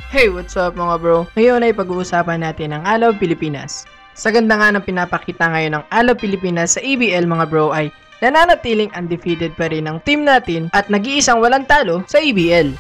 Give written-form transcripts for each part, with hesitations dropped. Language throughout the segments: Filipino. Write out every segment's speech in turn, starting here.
Hey, what's up mga bro? Ngayon ay pag-uusapan natin ang Alaw Pilipinas. Sa ganda nga ng pinapakita ngayon ng Alaw Pilipinas sa ABL mga bro ay nananatiling undefeated pa rin ang team natin at nag-iisang walang talo sa ABL.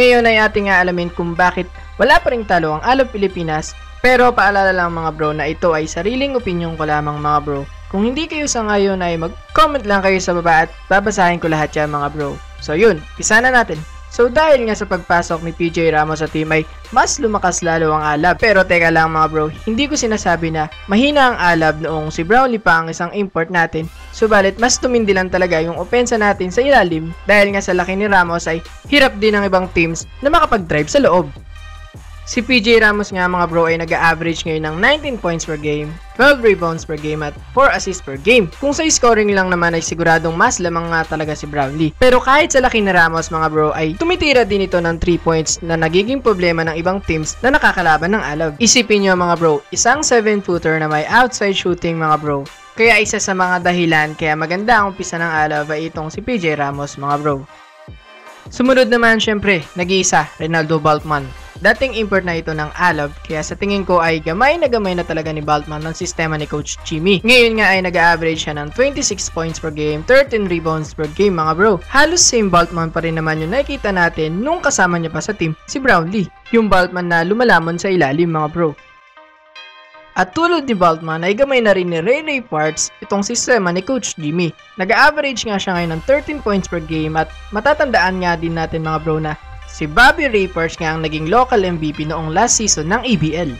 Ngayon ay ating alamin kung bakit wala pa ring talo ang Alaw Pilipinas, pero paalala lang mga bro na ito ay sariling opinyon ko lamang mga bro. Kung hindi kayo sangayon ay mag-comment lang kayo sa baba at babasahin ko lahat yan mga bro. So yun, pisa na natin. So dahil nga sa pagpasok ni PJ Ramos sa team ay mas lumakas lalo ang Alab. Pero teka lang mga bro, hindi ko sinasabi na mahina ang Alab noong si Brownlee pa ang isang import natin. Subalit mas tumindi lang talaga yung opensa natin sa ilalim dahil nga sa laki ni Ramos ay hirap din ng ibang teams na makapag-drive sa loob. Si PJ Ramos nga mga bro ay nag-average ngayon ng 19 points per game, 12 rebounds per game at 4 assists per game. Kung sa scoring lang naman ay siguradong mas lamang nga talaga si Brownlee. Pero kahit sa laki ni Ramos mga bro ay tumitira din ito ng 3 points na nagiging problema ng ibang teams na nakakalaban ng Alab. Isipin nyo mga bro, isang 7-footer na may outside shooting mga bro. Kaya isa sa mga dahilan kaya maganda ang umpisa ng Alab ay itong si PJ Ramos mga bro. Sumunod naman syempre, nag-iisa, Renaldo Baltman. Dating import na ito ng Alab, kaya sa tingin ko ay gamay na talaga ni Baltman ng sistema ni Coach Jimmy. Ngayon nga ay nag-average siya ng 26 points per game, 13 rebounds per game mga bro. Halos same Baltman pa rin naman yung nakikita natin nung kasama niya pa sa team, si Brownlee. Yung Baltman na lumalamon sa ilalim mga bro. At tulad ni Baltman ay gamay na rin ni Ray Parks itong sistema ni Coach Jimmy. Nag-average nga siya ngayon ng 13 points per game at matatandaan nga din natin mga bro na si Bobby Ray Parks nga ang naging local MVP noong last season ng ABL.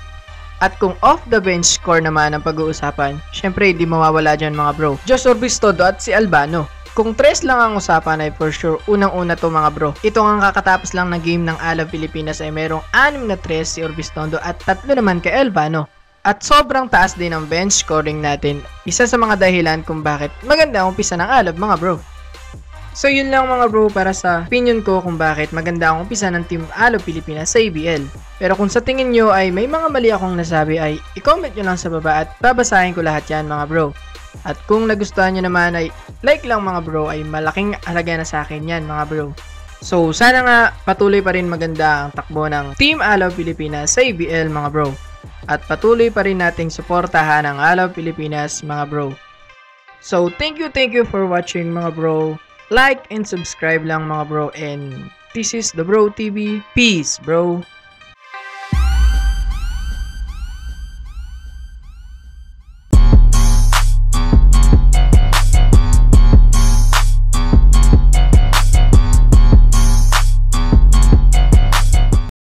At kung off the bench score naman ang pag-uusapan, syempre hindi mawawala dyan mga bro, Josh Orbistondo at si Albano. Kung 3 lang ang usapan ay for sure unang-una to mga bro. Ito ang kakatapos lang na game ng Alaw Pilipinas ay merong 6 na 3 si Orbistondo at 3 naman kay Albano. At sobrang taas din ang bench scoring natin. Isa sa mga dahilan kung bakit maganda ang umpisa ng Alab mga bro. So yun lang mga bro para sa opinion ko kung bakit maganda ang umpisa ng Team Alaw Pilipinas sa ABL. Pero kung sa tingin nyo ay may mga mali akong nasabi ay i-comment nyo lang sa baba at babasahin ko lahat yan mga bro. At kung nagustuhan nyo naman ay like lang mga bro, ay malaking halaga na sa akin yan mga bro. So sana nga patuloy pa rin maganda ang takbo ng Team Alaw Pilipinas sa ABL mga bro. At patuloy pa rin nating suportahan ang Alaw Pilipinas mga bro. So thank you for watching mga bro. Like and subscribe lang mga bro, and this is the Bro TV. Peace bro.